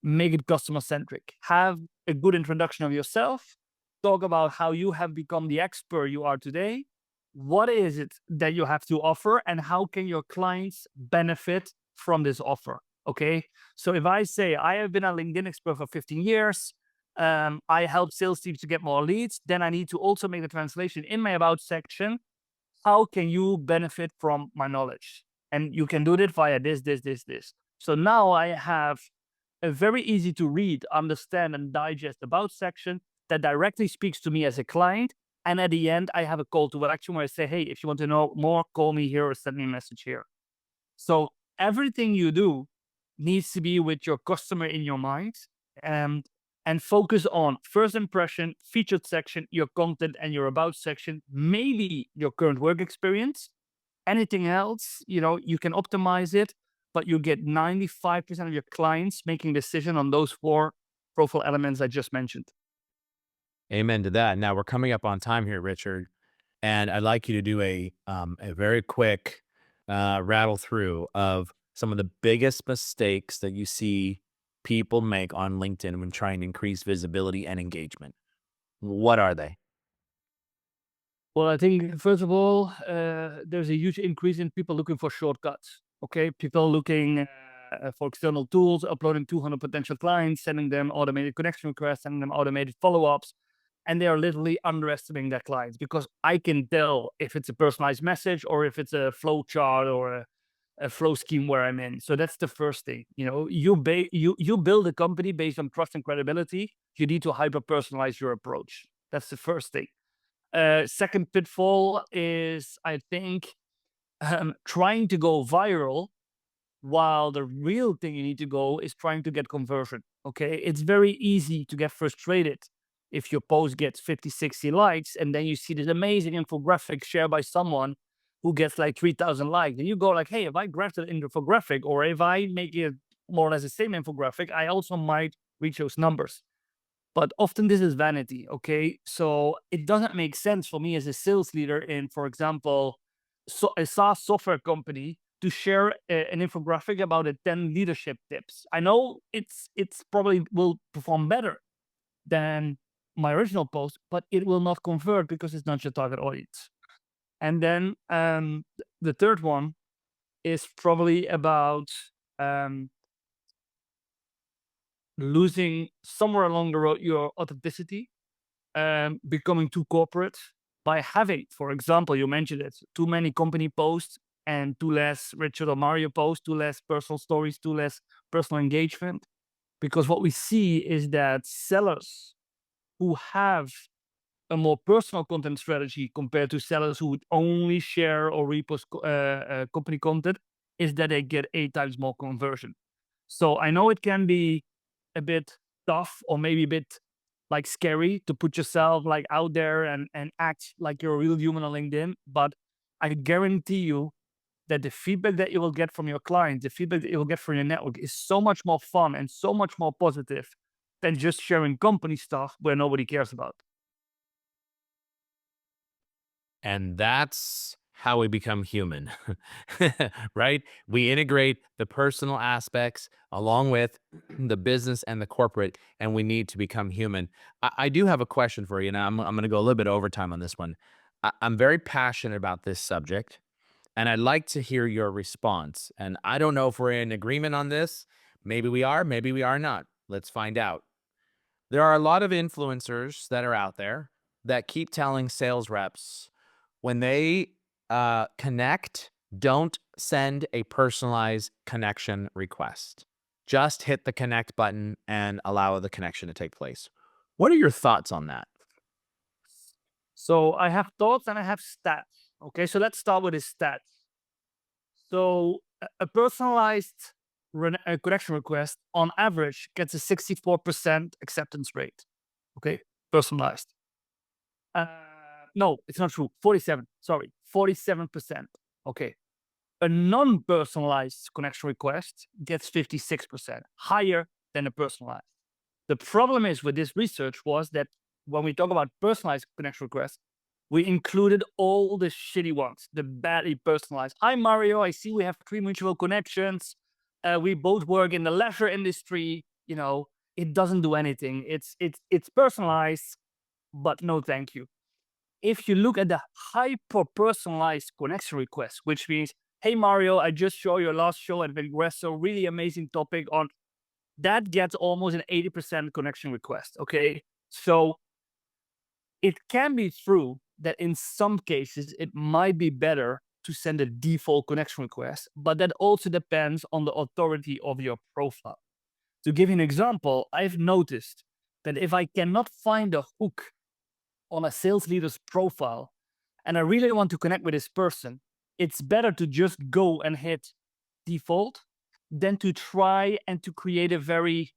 Make it customer centric. Have a good introduction of yourself. Talk about how you have become the expert you are today. What is it that you have to offer, and how can your clients benefit from this offer? Okay. So if I say I have been a LinkedIn expert for 15 years, I help sales teams to get more leads, then I need to also make the translation in my about section. How can you benefit from my knowledge? And you can do that via this. So now I have a very easy to read, understand, and digest about section that directly speaks to me as a client. And at the end, I have a call to action where I say, hey, if you want to know more, call me here or send me a message here. So everything you do needs to be with your customer in your mind, and focus on first impression, featured section, your content, and your about section, maybe your current work experience. Anything else, you can optimize it, but you get 95% of your clients making decision on those 4 profile elements I just mentioned. Amen to that. Now we're coming up on time here, Richard, and I'd like you to do a very quick rattle through of some of the biggest mistakes that you see people make on LinkedIn when trying to increase visibility and engagement. What are they? Well, I think first of all, there's a huge increase in people looking for shortcuts. Okay, people looking for external tools, uploading 200 potential clients, sending them automated connection requests, sending them automated follow-ups, and they are literally underestimating their clients because I can tell if it's a personalized message or if it's a flow chart or a flow scheme where I'm in. So that's the first thing. You build a company based on trust and credibility. You need to hyper personalize your approach. That's the first thing. Second pitfall is, I think, trying to go viral while the real thing you need to go is trying to get conversion. Okay. It's very easy to get frustrated if your post gets 50, 60 likes and then you see this amazing infographic shared by someone who gets like 3,000 likes. And you go like, hey, if I grab that infographic or if I make it more or less the same infographic, I also might reach those numbers. But often this is vanity, okay? So it doesn't make sense for me as a sales leader in, for example, a SaaS software company to share an infographic about 10 leadership tips. I know it's probably will perform better than my original post, but it will not convert because it's not your target audience. And then the third one is probably about losing somewhere along the road your authenticity, becoming too corporate by having, for example, you mentioned it, too many company posts and too less Richard or Mario posts, too less personal stories, too less personal engagement. Because what we see is that sellers who have a more personal content strategy compared to sellers who would only share or repost company content is that they get 8 times more conversion. So I know it can be a bit tough or maybe a bit like scary to put yourself like out there and act like you're a real human on LinkedIn, but I guarantee you that the feedback that you will get from your clients, the feedback that you will get from your network is so much more fun and so much more positive than just sharing company stuff where nobody cares about. And that's how we become human, right? We integrate the personal aspects along with the business and the corporate, and we need to become human. I do have a question for you. Now, I'm going to go a little bit overtime on this one. I'm very passionate about this subject, and I'd like to hear your response. And I don't know if we're in agreement on this. Maybe we are, maybe we are not. Let's find out. There are a lot of influencers that are out there that keep telling sales reps when they connect, don't send a personalized connection request. Just hit the connect button and allow the connection to take place. What are your thoughts on that? So I have thoughts and I have stats. Okay, so let's start with the stats. So a personalized connection request on average gets a 64% acceptance rate. Okay, personalized. No, it's not true. 47. Sorry, 47%. Okay. A non-personalized connection request gets 56%, higher than a personalized. The problem is with this research was that when we talk about personalized connection requests, we included all the shitty ones, the badly personalized. Hi, Mario. I see we have 3 mutual connections. We both work in the leisure industry. It doesn't do anything. It's personalized, but no, thank you. If you look at the hyper personalized connection request, which means, hey, Mario, I just saw your last show at Vingresso, really amazing topic on that gets almost an 80% connection request. Okay. So it can be true that in some cases it might be better to send a default connection request, but that also depends on the authority of your profile. To give you an example, I've noticed that if I cannot find a hook on a sales leader's profile and I really want to connect with this person, it's better to just go and hit default than to try and to create a very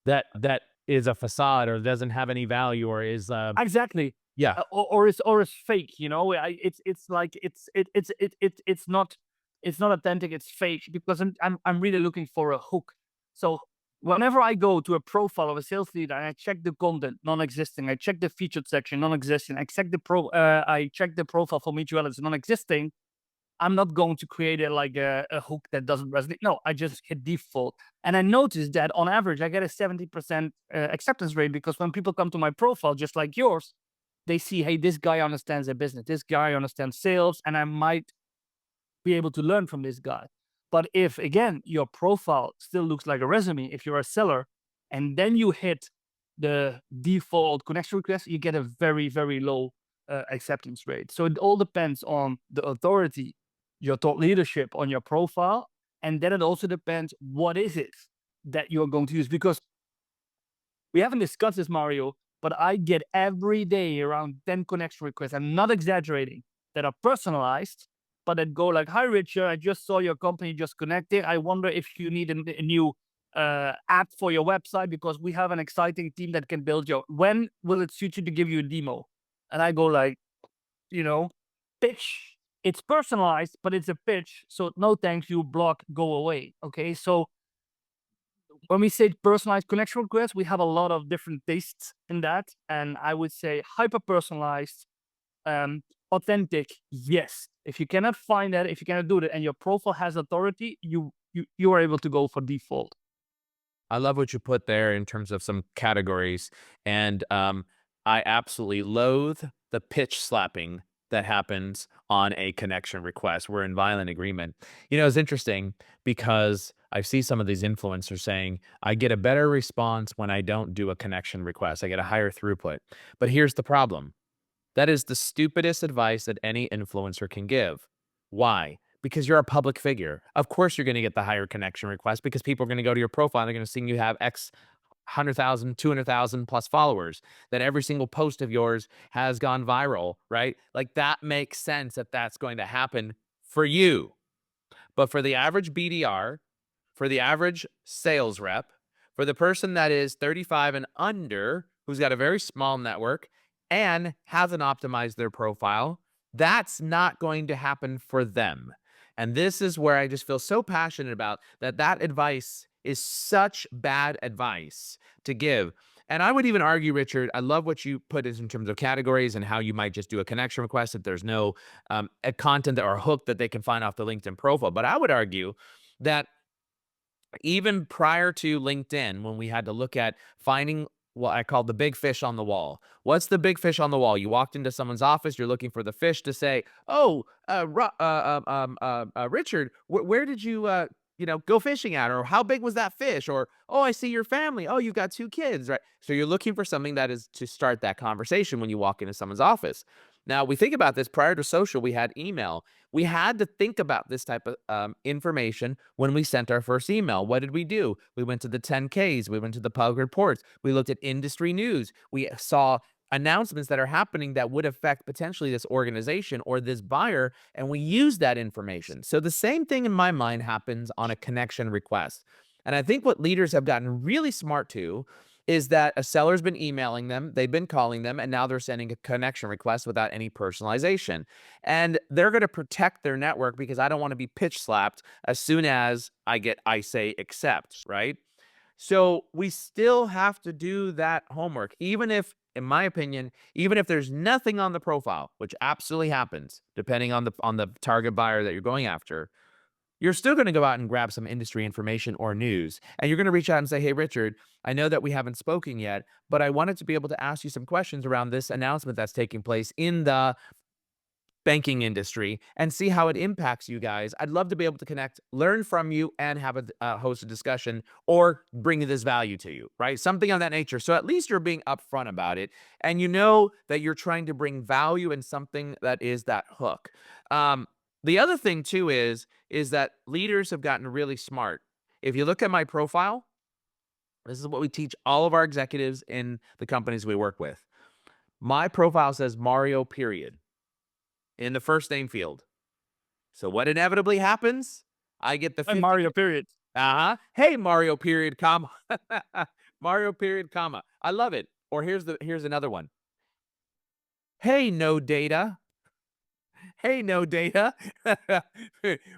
that is a facade or doesn't have any value or is exactly. Yeah. or is fake. It's like it's not authentic. It's fake because I'm really looking for a hook. So whenever I go to a profile of a sales leader and I check the content, non-existing. I check the featured section, non-existing. I check the profile for mutuality, non-existing. I'm not going to create a hook that doesn't resonate. No, I just hit default. And I noticed that on average, I get a 70% acceptance rate because when people come to my profile, just like yours, they see, hey, this guy understands their business. This guy understands sales, and I might be able to learn from this guy. But if, again, your profile still looks like a resume, if you're a seller, and then you hit the default connection request, you get a very, very low acceptance rate. So it all depends on the authority, your thought leadership on your profile. And then it also depends what is it that you're going to use. Because we haven't discussed this, Mario, but I get every day around 10 connection requests. I'm not exaggerating, that are personalized, but that go like, "Hi, Richard, I just saw your company just connected. I wonder if you need a new app for your website because we have an exciting team that can build your. When will it suit you to give you a demo?" And I go like, you know, pitch. It's personalized, but it's a pitch. So no thanks, you block, go away. Okay, so when we say personalized connection requests, we have a lot of different tastes in that. And I would say hyper personalized, authentic, yes. If you cannot find that, if you cannot do that, and your profile has authority, you are able to go for default. I love what you put there in terms of some categories. And I absolutely loathe the pitch slapping that happens on a connection request. We're in violent agreement. It's interesting because I see some of these influencers saying, I get a better response when I don't do a connection request. I get a higher throughput. But here's the problem. That is the stupidest advice that any influencer can give. Why? Because you're a public figure. Of course, you're going to get the higher connection request because people are going to go to your profile and they're going to see you have X 100,000, 200,000 plus followers, that every single post of yours has gone viral, right? Like that makes sense that that's going to happen for you. But for the average BDR, for the average sales rep, for the person that is 35 and under, who's got a very small network and hasn't optimized their profile, that's not going to happen for them. And this is where I just feel so passionate about that advice is such bad advice to give. And I would even argue, Richard, I love what you put in terms of categories and how you might just do a connection request if there's no a content or a hook that they can find off the LinkedIn profile. But I would argue that even prior to LinkedIn, when we had to look at finding what I call the big fish on the wall. What's the big fish on the wall? You walked into someone's office, you're looking for the fish to say, "Oh, Richard, where did you, go fishing at?" Or "How big was that fish?" Or "Oh, I see your family. Oh, you've got 2 kids," right? So you're looking for something that is to start that conversation when you walk into someone's office. Now, we think about this prior to social, we had email. We had to think about this type of information when we sent our first email. What did we do? We went to the 10Ks. We went to the public reports. We looked at industry news. We saw announcements that are happening that would affect potentially this organization or this buyer, and we use that information. So the same thing in my mind happens on a connection request. And I think what leaders have gotten really smart to is that a seller's been emailing them, they've been calling them, and now they're sending a connection request without any personalization. And they're going to protect their network because I don't want to be pitch slapped as soon as I say accept, right? So we still have to do that homework, even if, in my opinion, even if there's nothing on the profile, which absolutely happens depending on the target buyer that you're going after. You're still going to go out and grab some industry information or news, and you're going to reach out and say, "Hey, Richard, I know that we haven't spoken yet, but I wanted to be able to ask you some questions around this announcement that's taking place in the banking industry and see how it impacts you guys. I'd love to be able to connect, learn from you, and have a host a discussion or bring this value to you," right? Something of that nature. So at least you're being upfront about it, and you know that you're trying to bring value in something that is that hook. The other thing too is that leaders have gotten really smart. If you look at my profile, this is what we teach all of our executives in the companies we work with. My profile says Mario, period, in the first name field. So what inevitably happens? I get the And 50. Mario, period. Hey, Mario, period, comma. Mario, period, comma. I love it. Or here's another one. Hey, no data. Hey, no data,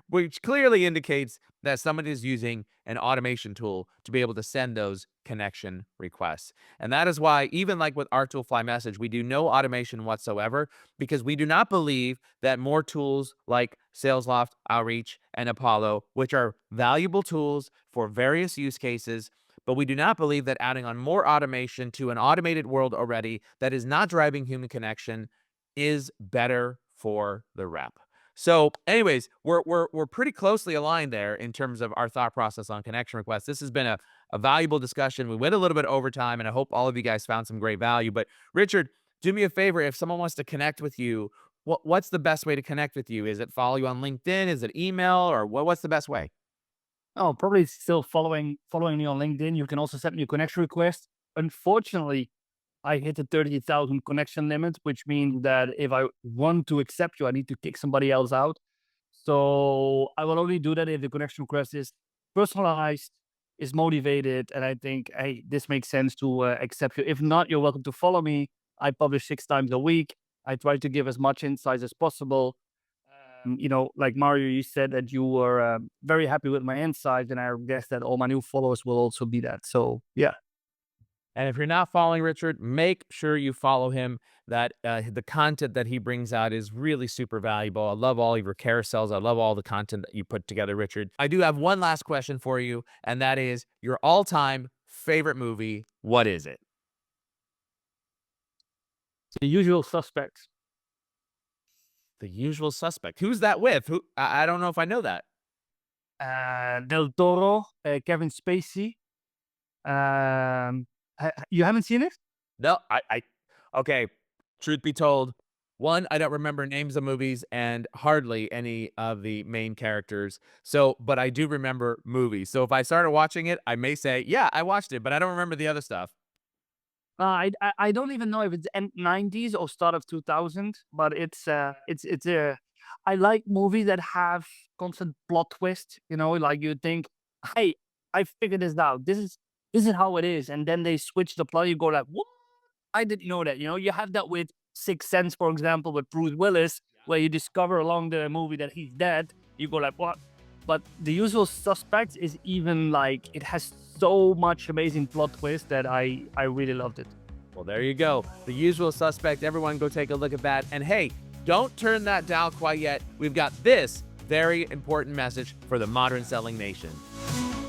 which clearly indicates that somebody is using an automation tool to be able to send those connection requests. And that is why, even like with our tool Fly Message, we do no automation whatsoever because we do not believe that more tools like SalesLoft, Outreach, and Apollo, which are valuable tools for various use cases, but we do not believe that adding on more automation to an automated world already that is not driving human connection is better for the rep. So, anyways, we're pretty closely aligned there in terms of our thought process on connection requests. This has been a valuable discussion. We went a little bit over time, and I hope all of you guys found some great value. But Richard, do me a favor. If someone wants to connect with you, what's the best way to connect with you? Is it follow you on LinkedIn? Is it email? Or what's the best way? Oh, probably still following me on LinkedIn. You can also send me a connection request. Unfortunately, I hit the 30,000 connection limit, which means that if I want to accept you, I need to kick somebody else out. So I will only do that if the connection request is personalized, is motivated, and I think, hey, this makes sense to accept you. If not, you're welcome to follow me. I publish 6 times a week. I try to give as much insights as possible. Like Mario, you said that you were very happy with my insights, and I guess that all my new followers will also be that. So yeah. And if you're not following Richard, make sure you follow him. That the content that he brings out is really super valuable. I love all of your carousels. I love all the content that you put together, Richard. I do have one last question for you, and that is your all-time favorite movie. What is it? The Usual Suspects. The Usual Suspect. Who's that with? Who? I don't know if I know that. Del Toro, Kevin Spacey. You haven't seen it? No, okay. Truth be told, one, I don't remember names of movies and hardly any of the main characters. So, but I do remember movies. So if I started watching it, I may say, yeah, I watched it, but I don't remember the other stuff. I don't even know if it's end 90s or start of 2000, but I like movies that have constant plot twist. Like you think, hey, I figured this out. This is how it is, and then they switch the plot. You go like, what? I didn't know that. You have that with Sixth Sense, for example, with Bruce Willis, where you discover along the movie that he's dead. You go like, what? But The Usual Suspects is even like, it has so much amazing plot twist that I really loved it. Well, there you go. The Usual Suspect. Everyone go take a look at that. And hey, don't turn that dial quite yet. We've got this very important message for the Modern Selling Nation.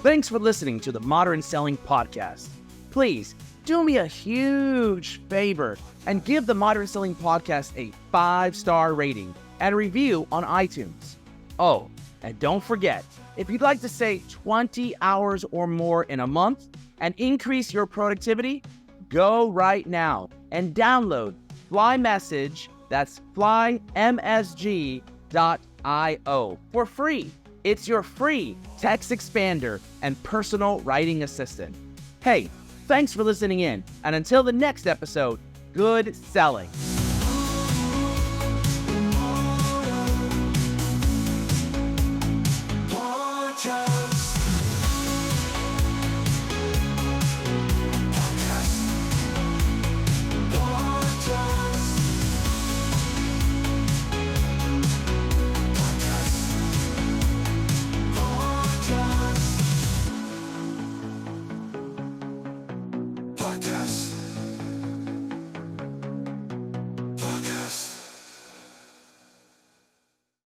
Thanks for listening to the Modern Selling Podcast. Please do me a huge favor and give the Modern Selling Podcast a 5-star rating and review on iTunes. Oh, and don't forget, if you'd like to save 20 hours or more in a month and increase your productivity, go right now and download Fly Message, that's flymsg.io, for free. It's your free text expander and personal writing assistant. Hey, thanks for listening in, and until the next episode, good selling.